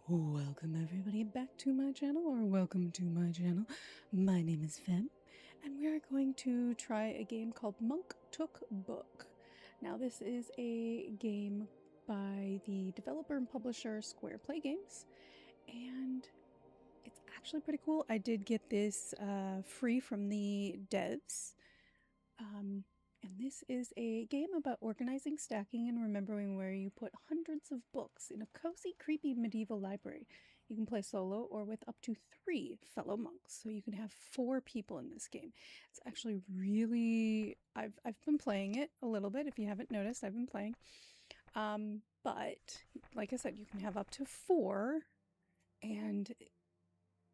Welcome everybody back to my channel, or welcome to my channel. My name is Fem, and we are going to try a game called Monk Took Book. Now this is a game by the developer and publisher Square Play Games, and it's actually pretty cool. I did get this free from the devs. And this is a game about organizing, stacking, and remembering where you put hundreds of books in a cozy, creepy medieval library. You can play solo or with up to 3 fellow monks, so you can have 4 people in this game. It's actually really... I've been playing it a little bit. If you haven't noticed, I've been playing. But, like I said, you can have up to 4, and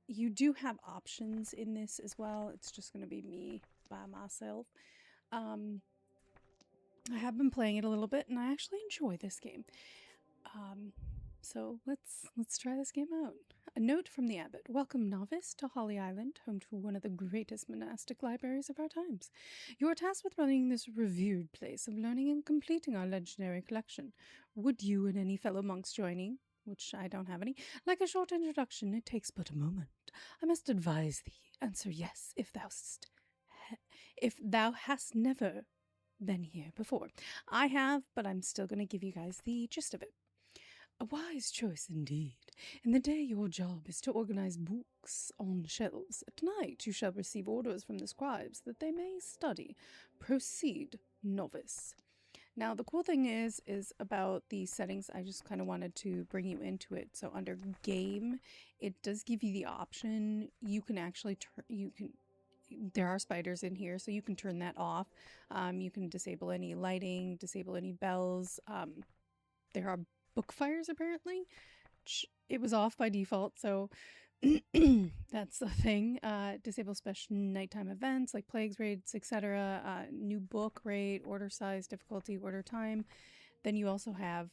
you do have options in this as well. It's just going to be me by myself. I have been playing it a little bit, and I actually enjoy this game. So let's try this game out. A note from the abbot. Welcome, novice, to Holly Island, home to one of the greatest monastic libraries of our times. You are tasked with running this revered place of learning and completing our legendary collection. Would you and any fellow monks joining, which I don't have any, like a short introduction? It takes but a moment. I must advise thee, answer yes if thou hast never been here before. I have, but I'm still going to give you guys the gist of it. A wise choice indeed. In the day, your job is to organize books on shelves. At night, you shall receive orders from the scribes that they may study. Proceed, novice. Now, the cool thing is about the settings, I just kind of wanted to bring you into it. So under game, it does give you the option. You can actually there are spiders in here, so you can turn that off. You can disable any lighting, disable any bells. There are book fires, apparently. It was off by default, so that's the thing. Disable special nighttime events like plagues, raids, etc. New book rate, order size, difficulty, order time. Then you also have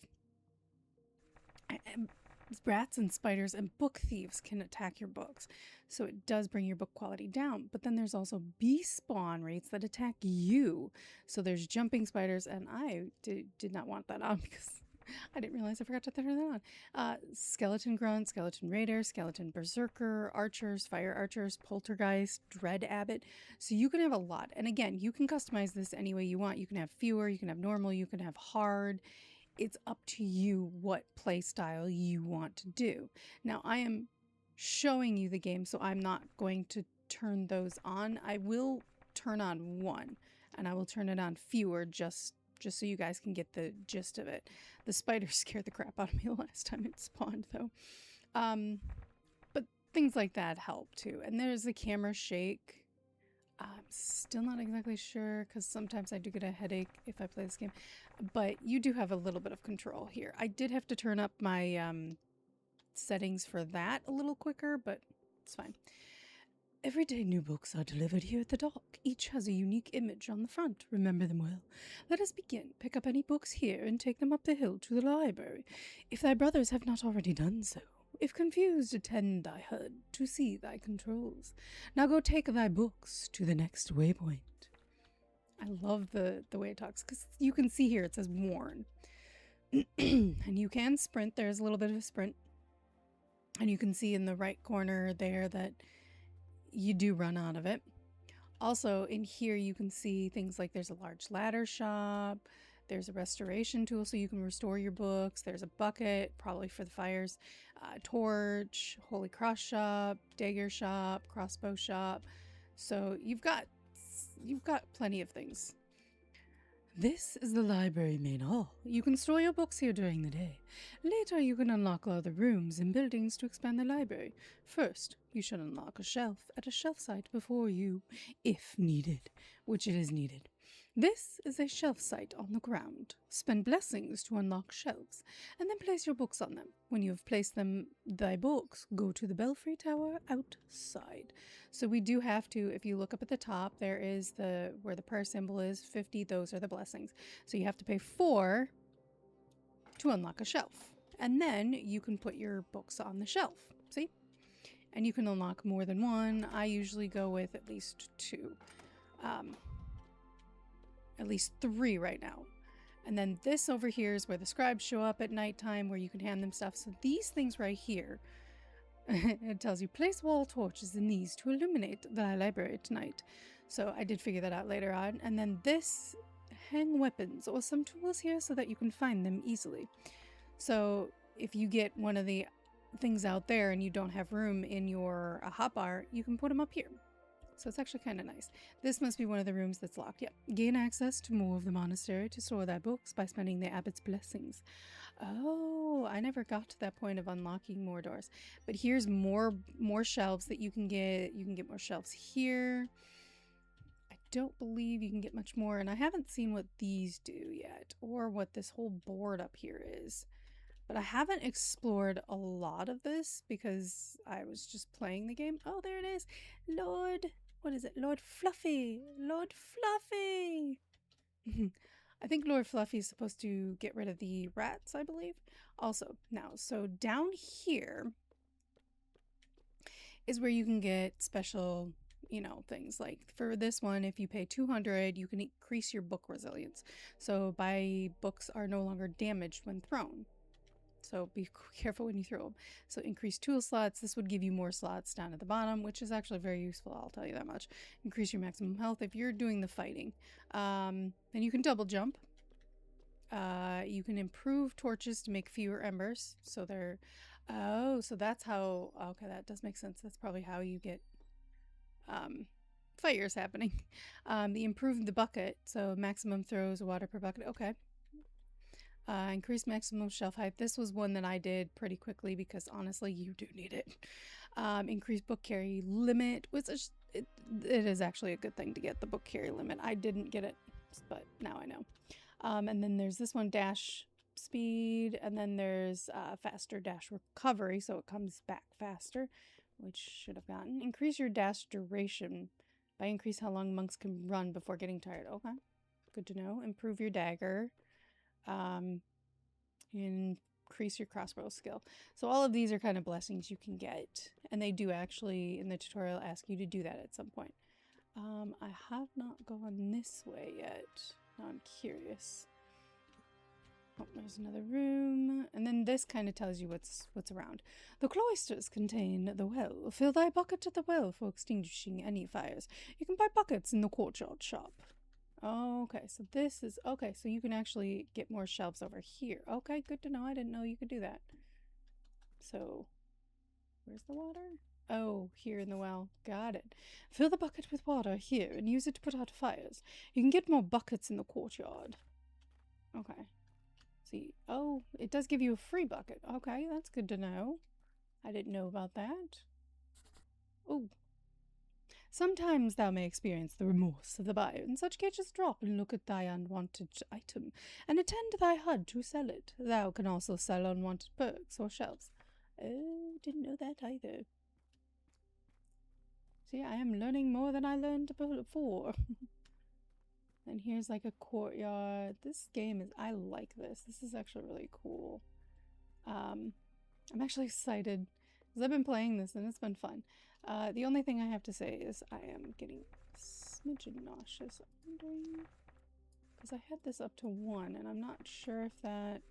rats and spiders and book thieves can attack your books, so it does bring your book quality down. But then there's also bee spawn rates that attack you, so there's jumping spiders, and I did not want that on because I didn't realize I forgot to turn that on. Skeleton grunt, skeleton raider, skeleton berserker, archers, fire archers, poltergeist, dread abbot. So you can have a lot, and again, you can customize this any way you want. You can have fewer, you can have normal, you can have hard. It's up to you what play style you want to do. Now, I am showing you the game, so I'm not going to turn those on. I will turn on one, and I will turn it on fewer just so you guys can get the gist of it. The spider scared the crap out of me the last time it spawned, though. But things like that help, too. And there's the camera shake. I'm still not exactly sure because sometimes I do get a headache if I play this game, but you do have a little bit of control here. I did have to turn up my settings for that a little quicker, but it's fine. Every day new books are delivered here at the dock. Each has a unique image on the front. Remember them well. Let us begin. Pick up any books here and take them up the hill to the library, if thy brothers have not already done so. If confused, attend thy HUD to see thy controls. Now go take thy books to the next waypoint. I love the way it talks, because you can see here it says warn. And you can sprint. There's a little bit of a sprint. And you can see in the right corner there that you do run out of it. Also, in here you can see things like there's a large ladder shop. There's a restoration tool so you can restore your books. There's a bucket, probably for the fires. Torch, holy cross shop, dagger shop, crossbow shop. So you've got plenty of things. This is the library main hall. You can store your books here during the day. Later you can unlock other rooms and buildings to expand the library. First, you should unlock a shelf at a shelf site before you, if needed, which it is needed. This is a shelf site on the ground. Spend blessings to unlock shelves, and then place your books on them. When you have placed thy books, go to the belfry tower outside. So we do have to, if you look up at the top, there is where the prayer symbol is, 50, those are the blessings. So you have to pay 4 to unlock a shelf. And then you can put your books on the shelf, see? And you can unlock more than one. I usually go with at least 2. At least 3 right now. And then this over here is where the scribes show up at nighttime, where you can hand them stuff. So these things right here, it tells you place wall torches in these to illuminate the library tonight. So I did figure that out later on. And then this, hang weapons or some tools here so that you can find them easily. So if you get one of the things out there and you don't have room in your hotbar, you can put them up here. So it's actually kind of nice. This must be one of the rooms that's locked. Yep. Gain access to more of the monastery to store thy books by spending the abbot's blessings. Oh, I never got to that point of unlocking more doors. But here's more shelves that you can get. You can get more shelves here. I don't believe you can get much more, and I haven't seen what these do yet, or what this whole board up here is. But I haven't explored a lot of this because I was just playing the game. Oh, there it is. Lord, what is it? Lord Fluffy. Lord Fluffy. I think Lord Fluffy is supposed to get rid of the rats, I believe. Also, now, so down here is where you can get special, you know, things. Like for this one, if you pay 200, you can increase your book resilience. So books are no longer damaged when thrown. So be careful when you throw them. So increase tool slots. This would give you more slots down at the bottom, which is actually very useful. I'll tell you that much. Increase your maximum health if you're doing the fighting. Then you can double jump. You can improve torches to make fewer embers. So they're... Oh, so that's how... Okay, that does make sense. That's probably how you get fires happening. The improve the bucket. So maximum throws of water per bucket. Okay. Increase maximum shelf height. This was one that I did pretty quickly because honestly, you do need it. Increase book carry limit, which is, it is actually a good thing to get the book carry limit. I didn't get it, but now I know. And then there's this one, dash speed, and then there's faster dash recovery, so it comes back faster, which should have gotten. Increase your dash duration by increase how long monks can run before getting tired. Okay, good to know. Improve your dagger. Increase your crossbow skill. So all of these are kind of blessings you can get, and they do actually in the tutorial ask you to do that at some point. I have not gone this way yet. Now I'm curious. Oh, there's another room, and then this kind of tells you what's around. The cloisters contain the well. Fill thy bucket at the well for extinguishing any fires. You can buy buckets in the courtyard shop. Okay, so this is... Okay, so you can actually get more shelves over here. Okay, good to know. I didn't know you could do that. So, where's the water? Oh, here in the well. Got it. Fill the bucket with water here and use it to put out fires. You can get more buckets in the courtyard. Okay. See, oh, it does give you a free bucket. Okay, that's good to know. I didn't know about that. Oh. Sometimes thou may experience the remorse of the buyer. In such cases, drop and look at thy unwanted item, and attend thy HUD to sell it. Thou can also sell unwanted perks or shelves. Oh, didn't know that either. See, I am learning more than I learned before. And here's like a courtyard. This game is... I like this. This is actually really cool. I'm actually excited because I've been playing this and it's been fun. The only thing I have to say is I am getting a smidgen nauseous. I'm wondering, because I had this up to 1 and I'm not sure if that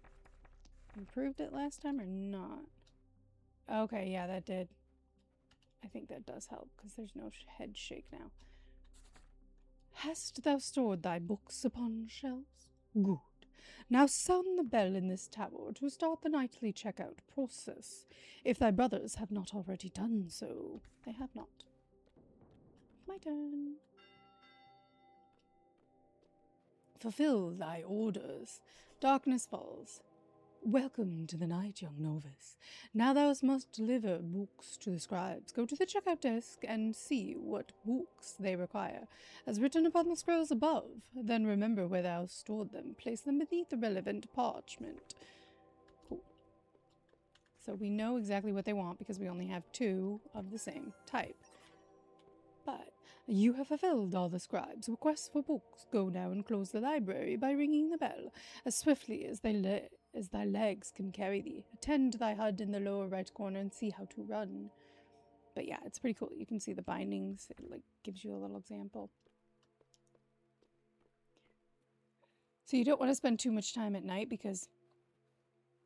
improved it last time or not. Okay, yeah, that did. I think that does help because there's no head shake now. Hast thou stored thy books upon shelves? Good. Now sound the bell in this tower to start the nightly checkout process. If thy brothers have not already done so, they have not. My turn. Fulfill thy orders. Darkness falls. Welcome to the night, young novice. Now thou must deliver books to the scribes. Go to the checkout desk and see what books they require, as written upon the scrolls above. Then remember where thou stored them. Place them beneath the relevant parchment. Cool. So we know exactly what they want because we only have 2 of the same type. But you have fulfilled all the scribes' requests for books. Go now and close the library by ringing the bell as swiftly as thy legs can carry thee. Attend to thy HUD in the lower right corner and see how to run. But yeah, it's pretty cool. You can see the bindings. It like gives you a little example. So you don't want to spend too much time at night because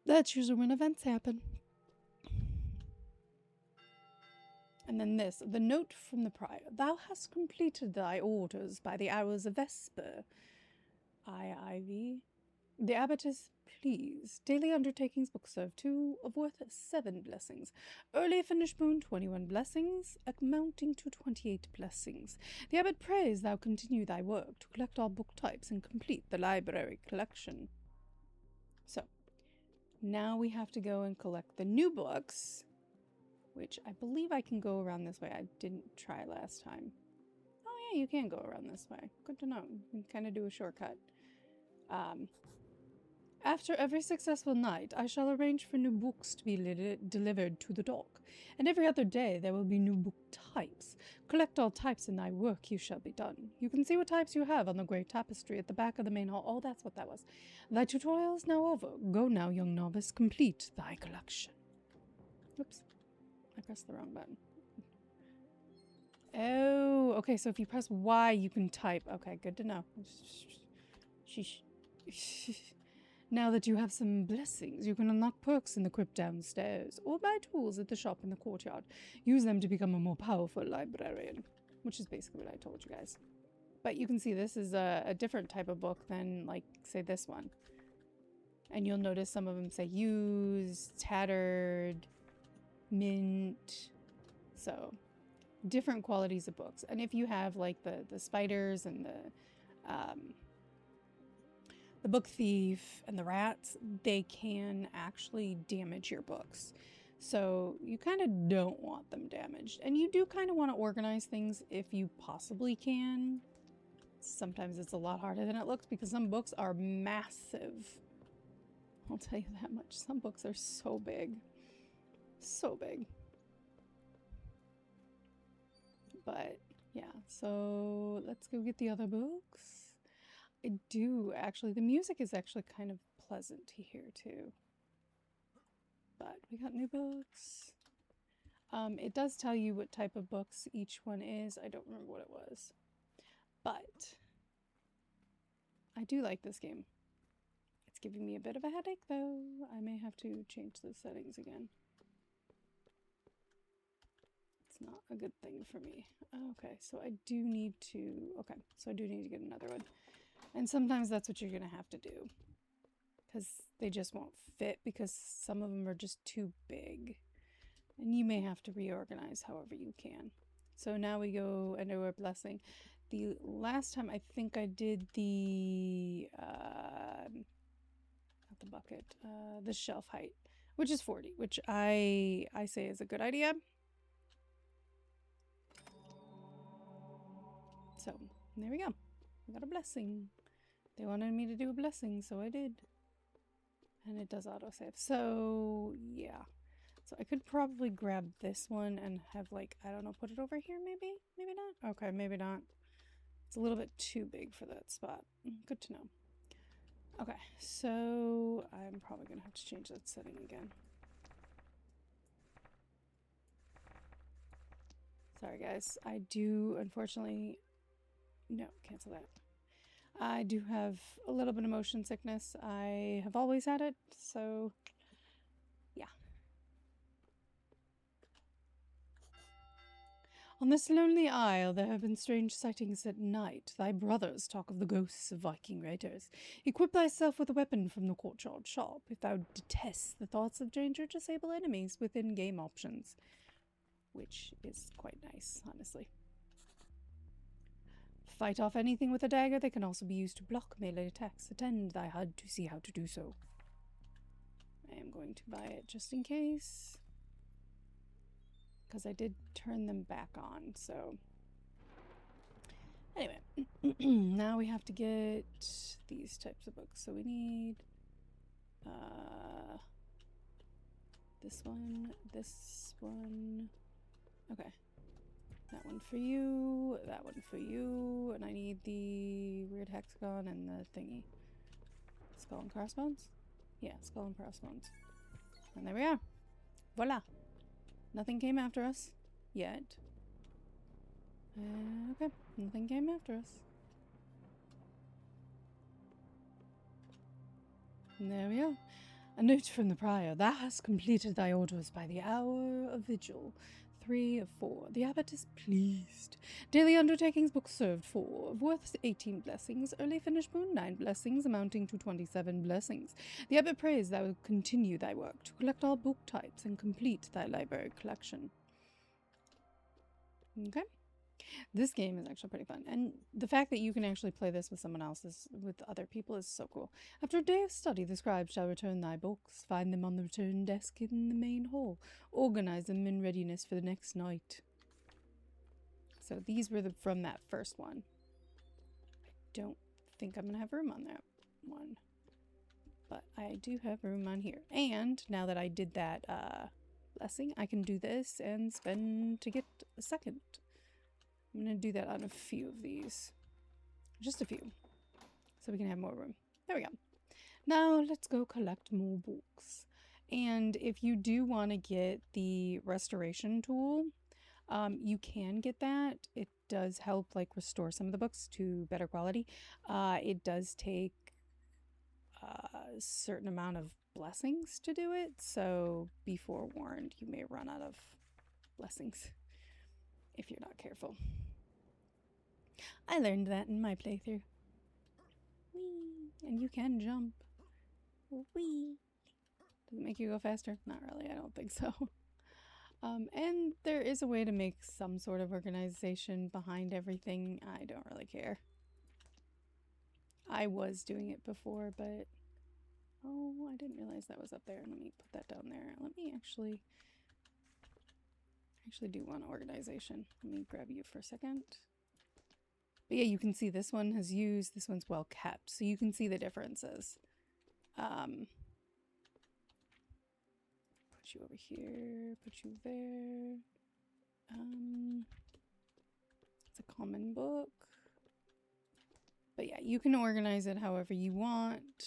that's usually when events happen. And then this, the note from the prior. Thou hast completed thy orders by the hours of vesper. Ivy. The abbot is pleased. Daily undertakings book serve 2 of worth 7 blessings. Early finished moon 21 blessings, amounting to 28 blessings. The abbot prays thou continue thy work to collect all book types and complete the library collection. So, now we have to go and collect the new books, which I believe I can go around this way. I didn't try last time. Oh yeah, you can go around this way. Good to know. You can kind of do a shortcut. After every successful night, I shall arrange for new books to be delivered to the dock, and every other day there will be new book types. Collect all types in thy work, you shall be done. You can see what types you have on the great tapestry at the back of the main hall. Oh, that's what that was. Thy tutorial is now over. Go now, young novice, complete thy collection. Oops, I pressed the wrong button. Oh, okay, so if you press Y, you can type. Okay, good to know. Sheesh. Now that you have some blessings, you can unlock perks in the crypt downstairs, or buy tools at the shop in the courtyard. Use them to become a more powerful librarian, which is basically what I told you guys. But you can see this is a different type of book than, like, say, this one. And you'll notice some of them say used, tattered, mint. So, different qualities of books. And if you have, like, the spiders and the book thief and the rats, they can actually damage your books. So you kind of don't want them damaged. And you do kind of want to organize things if you possibly can. Sometimes it's a lot harder than it looks because some books are massive. I'll tell you that much. Some books are so big. So big. But yeah, so let's go get the other books. I do actually. The music is actually kind of pleasant to hear too. But we got new books. It does tell you what type of books each one is. I don't remember what it was. But I do like this game. It's giving me a bit of a headache though. I may have to change the settings again. It's not a good thing for me. Okay, so I do need to... Okay, so I do need to get another one. And sometimes that's what you're going to have to do. Because they just won't fit because some of them are just too big. And you may have to reorganize however you can. So now we go into our blessing. The last time I think I did the... not the bucket. The shelf height. Which is 40. Which I say is a good idea. So, there we go. We got a blessing. They wanted me to do a blessing, so I did. And it does autosave. So, yeah. So I could probably grab this one and have, like, I don't know, put it over here maybe? Maybe not? Okay, maybe not. It's a little bit too big for that spot. Good to know. Okay, so I'm probably going to have to change that setting again. Sorry, guys. I do, unfortunately... No, cancel that. I do have a little bit of motion sickness. I have always had it, so yeah. On this lonely isle there have been strange sightings at night. Thy brothers talk of the ghosts of Viking raiders. Equip thyself with a weapon from the courtyard shop. If thou detest the thoughts of danger, disable enemies with in-game options. Which is quite nice, honestly. Fight off anything with a dagger. They can also be used to block melee attacks. Attend thy HUD to see how to do so. I am going to buy it just in case. Because I did turn them back on, so... Anyway, now we have to get these types of books. So we need... this one... Okay. That one for you, that one for you, and I need the weird hexagon and the thingy. Skull and crossbones? Yeah, skull and crossbones. And there we are. Voila. Nothing came after us. Yet. Okay, nothing came after us. There we are. A note from the prior. Thou hast completed thy orders by the hour of vigil. 3 of 4. The abbot is pleased. Daily undertakings book served 4, worth 18 blessings. Early finish boon 9 blessings, amounting to 27 blessings. The abbot prays thou wilt continue thy work to collect all book types and complete thy library collection. Okay. This game is actually pretty fun, and the fact that you can actually play this with someone else, with other people, is so cool. After a day of study, the scribe shall return thy books, find them on the return desk in the main hall, organize them in readiness for the next night. So these were from that first one. I don't think I'm gonna have room on that one, but I do have room on here. And now that I did that blessing, I can do this and spend to get a second. I'm going to do that on a few of these. Just a few. So we can have more room. There we go. Now let's go collect more books. And if you do want to get the restoration tool, you can get that. It does help like restore some of the books to better quality. It does take a certain amount of blessings to do it. So be forewarned, you may run out of blessings if you're not careful. I learned that in my playthrough. Whee! And you can jump. Whee! Does it make you go faster? Not really, I don't think so. And there is a way to make some sort of organization behind everything. I don't really care. I was doing it before, but... Oh, I didn't realize that was up there. Let me put that down there. Let me actually do one organization. Let me grab you for a second. But yeah, you can see this one has used, this one's well kept. So you can see the differences. Put you over here, put you there. It's a common book. But yeah, you can organize it however you want.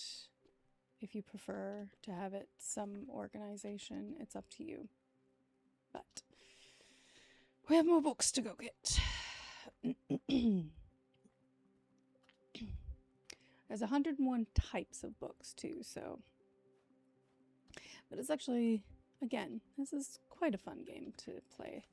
If you prefer to have it some organization, it's up to you. But we have more books to go get. There's 101 types of books too, so. But it's actually, again, this is quite a fun game to play.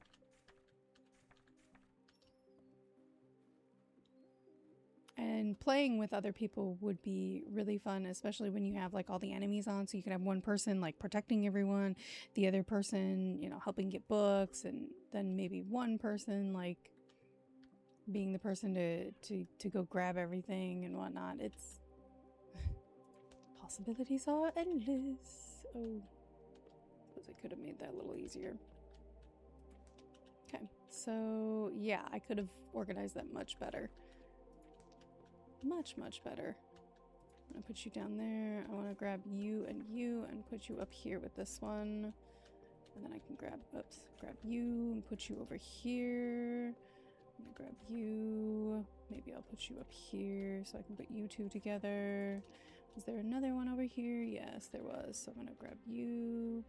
And playing with other people would be really fun, especially when you have like all the enemies on. So you could have one person like protecting everyone, the other person, you know, helping get books, and then maybe one person like being the person to go grab everything and whatnot. It's possibilities are endless. Oh, suppose I could have made that a little easier. Okay, so yeah, I could have organized that much better. Much better. I'm gonna put you down there. I want to grab you and put you up here with this one, and then I can grab you and put you over here. I'm gonna grab you. Maybe I'll put you up here so I can put you two together. Was there another one over here? Yes, there was. So I'm gonna grab you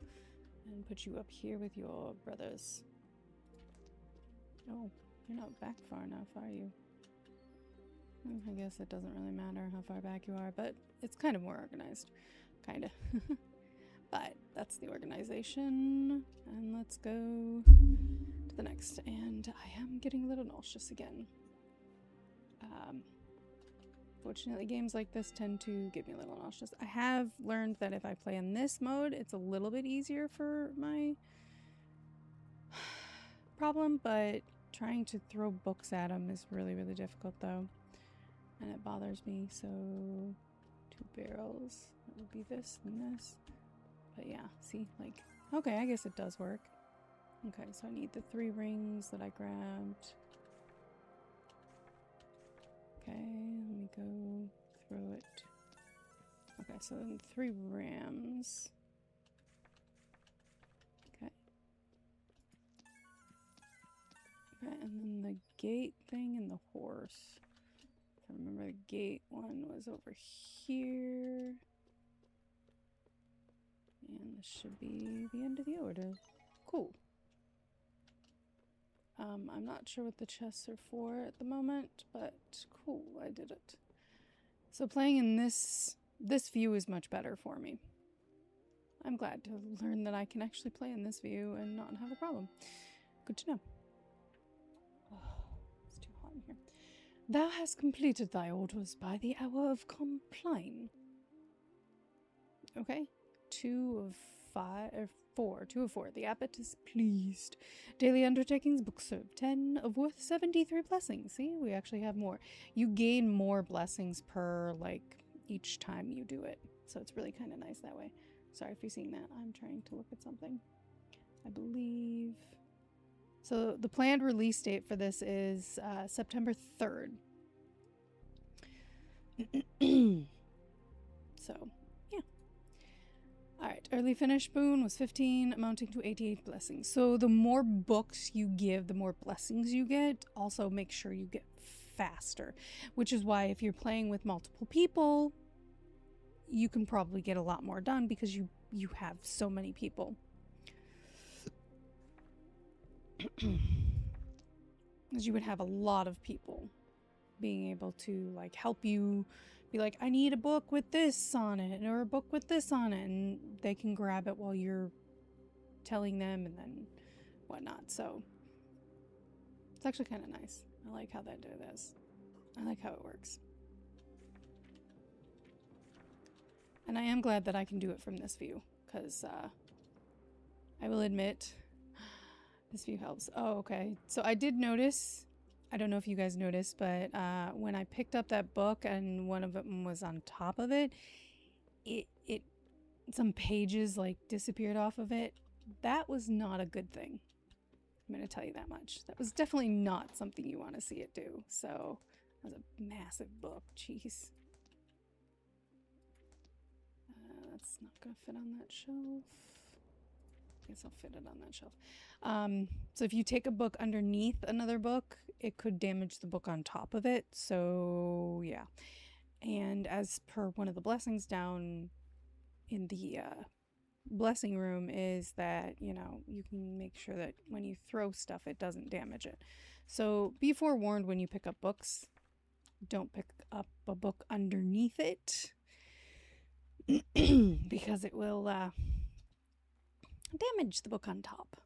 and put you up here with your brothers. Oh, you're not back far enough, are you? I guess it doesn't really matter how far back you are, but it's kind of more organized. Kind of. But that's the organization. And let's go to the next. And I am getting a little nauseous again. Fortunately, games like this tend to get me a little nauseous. I have learned that if I play in this mode, it's a little bit easier for my problem, but trying to throw books at them is really, really difficult though. And it bothers me, so 2 barrels. That would be this and this. But yeah, see, like, okay, I guess it does work. Okay, so I need the 3 rings that I grabbed. Okay, let me go throw it. Okay, so then 3 rams. Okay. Okay, and then the gate thing and the horse. I remember the gate one was over here. And this should be the end of the order. Cool. I'm not sure what the chests are for at the moment, but cool, I did it. So playing in this this view is much better for me. I'm glad to learn that I can actually play in this view and not have a problem. Good to know. Oh, it's too hot in here. Thou hast completed thy orders by the hour of compline. Okay. 2 of 5 or 4. 2 of 4. The abbot is pleased. Daily undertakings, book served. 10 of worth 73 blessings. See, we actually have more. You gain more blessings per, like, each time you do it. So it's really kind of nice that way. Sorry if you're seeing that. I'm trying to look at something. I believe. So the planned release date for this is September 3rd. So, yeah. Alright, early finish boon was 15, amounting to 88 blessings. So the more books you give, the more blessings you get. Also make sure you get faster. Which is why if you're playing with multiple people, you can probably get a lot more done because you have so many people. Because you would have a lot of people being able to like help you be like, I need a book with this on it or a book with this on it, and they can grab it while you're telling them and then whatnot. So it's actually kind of nice. I like how they do this. I like how it works. And I am glad that I can do it from this view, because I will admit, this view helps. Oh, okay. So I did notice, I don't know if you guys noticed, but when I picked up that book and one of them was on top of it, some pages like disappeared off of it. That was not a good thing. I'm going to tell you that much. That was definitely not something you want to see it do. So that was a massive book. Jeez. That's not going to fit on that shelf. I guess I'll fit it on that shelf. So if you take a book underneath another book, it could damage the book on top of it. So yeah. And as per one of the blessings down in the blessing room is that, you know, you can make sure that when you throw stuff, it doesn't damage it. So be forewarned when you pick up books. Don't pick up a book underneath it. Because it will damage the book on top.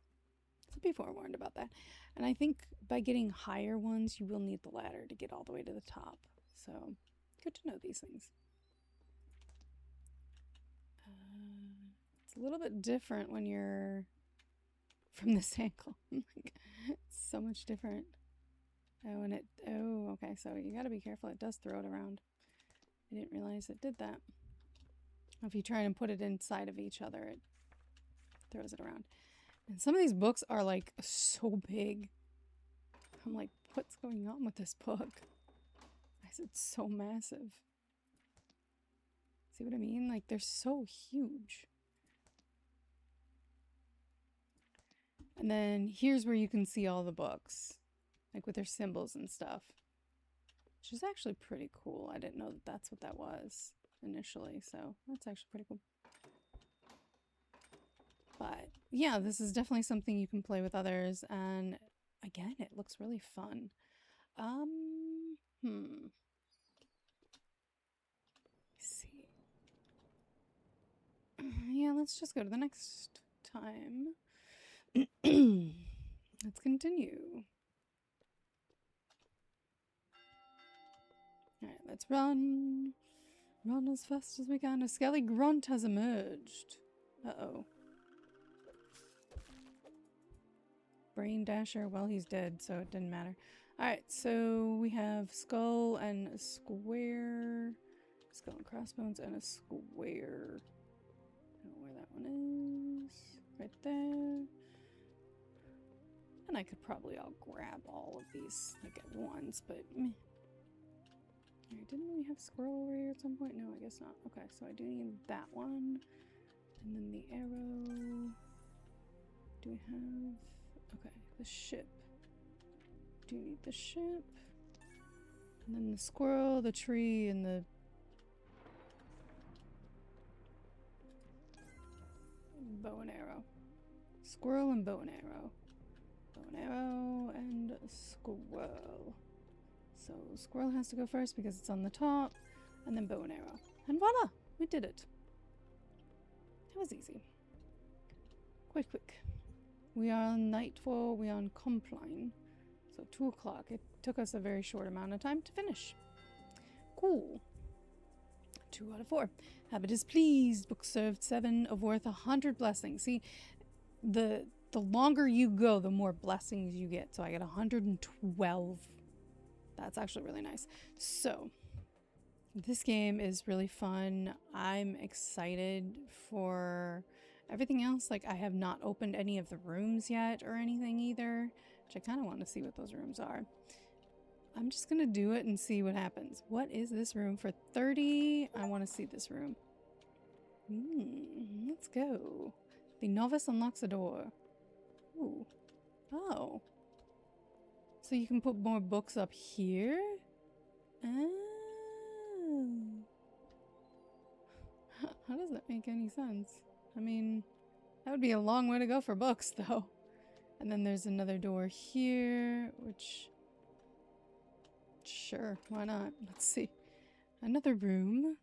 So be forewarned about that. And I think by getting higher ones, you will need the ladder to get all the way to the top. So good to know these things. It's a little bit different when you're from this angle. It's so much different. Oh, and it, oh, okay. So you got to be careful. It does throw it around. I didn't realize it did that. If you try and put it inside of each other, it throws it around. And some of these books are like so big. I'm like, what's going on with this book? I said, it's so massive. See what I mean? Like, they're so huge. And then here's where you can see all the books, like with their symbols and stuff, which is actually pretty cool. I didn't know that that's what that was initially, so that's actually pretty cool. But yeah, this is definitely something you can play with others, and again, it looks really fun. Let's see. Yeah, let's just go to the next time. Let's continue. Alright, let's run. Run as fast as we can. A skelly grunt has emerged. Uh-oh. Brain Dasher, well, he's dead, so it didn't matter. Alright, so we have skull and a square. Skull and crossbones and a square. I don't know where that one is. Right there. And I could probably all grab all of these like at once, but meh. Alright, didn't we have squirrel over here at some point? No, I guess not. Okay, so I do need that one. And then the arrow. Do we have... Okay, the ship. Do need the ship. And then the squirrel, the tree, and the... bow and arrow. Squirrel and bow and arrow. Bow and arrow and squirrel. So squirrel has to go first because it's on the top, and then bow and arrow. And voila! We did it. That was easy. Quite quick. We are on Nightfall. We are on Compline. So 2 o'clock. It took us a very short amount of time to finish. Cool. 2 out of 4. Habit is pleased. Book served 7 of worth 100 blessings. See, the longer you go, the more blessings you get. So I get 112. That's actually really nice. So this game is really fun. I'm excited for everything else. Like, I have not opened any of the rooms yet or anything either, which I kind of want to see what those rooms are. I'm just going to do it and see what happens. What is this room for 30? I want to see this room. Let's go. The novice unlocks a door. Ooh. Oh. So you can put more books up here? Oh. How does that make any sense? I mean, that would be a long way to go for books, though. And then there's another door here, which... Sure, why not? Let's see. Another room.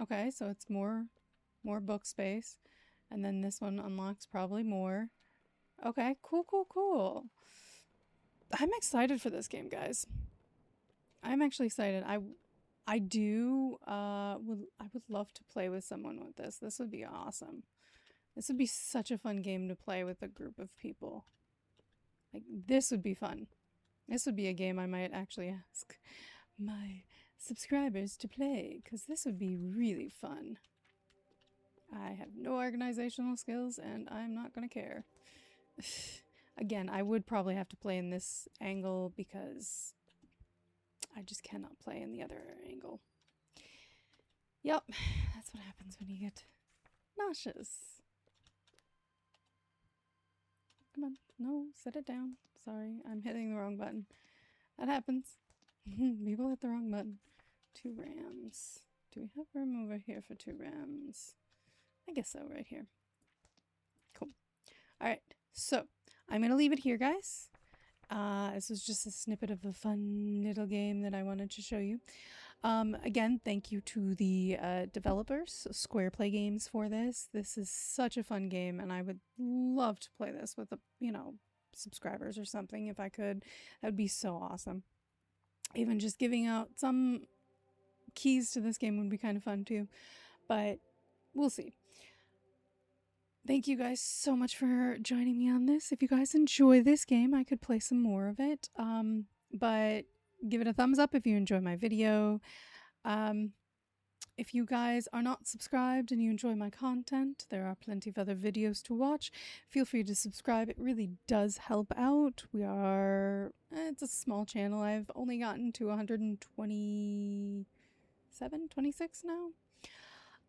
Okay, so it's more book space. And then this one unlocks probably more. Okay, cool. I'm excited for this game, guys. I'm actually excited. I would love to play with someone with this. This would be awesome. This would be such a fun game to play with a group of people. Like, this would be fun. This would be a game I might actually ask my subscribers to play, because this would be really fun. I have no organizational skills, and I'm not going to care. Again, I would probably have to play in this angle because I just cannot play in the other angle. Yep, that's what happens when you get nauseous. Come on, no, set it down. Sorry, I'm hitting the wrong button. That happens. People hit the wrong button. 2 rams. Do we have room over here for 2 rams? I guess so, right here. Cool. Alright, so I'm going to leave it here, guys. This was just a snippet of a fun little game that I wanted to show you. Again, thank you to the developers, Square Play Games, for this. This is such a fun game, and I would love to play this with, subscribers or something if I could. That would be so awesome. Even just giving out some keys to this game would be kind of fun too, but we'll see. Thank you guys so much for joining me on this. If you guys enjoy this game, I could play some more of it. But give it a thumbs up if you enjoy my video. If you guys are not subscribed and you enjoy my content, there are plenty of other videos to watch. Feel free to subscribe. It really does help out. It's a small channel. I've only gotten to 127, 26 now.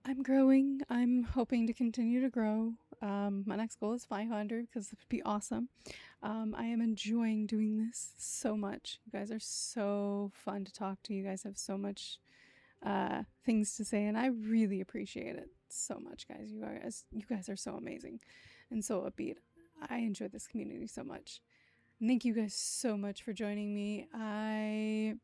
I'm growing. I'm hoping to continue to grow. My next goal is 500 because it would be awesome. I am enjoying doing this so much. You guys are so fun to talk to. You guys have so much things to say, and I really appreciate it so much, guys. You guys are so amazing and so upbeat. I enjoy this community so much. And thank you guys so much for joining me. I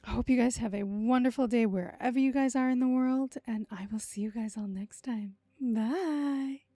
hope you guys have a wonderful day wherever you guys are in the world, and I will see you guys all next time. Bye.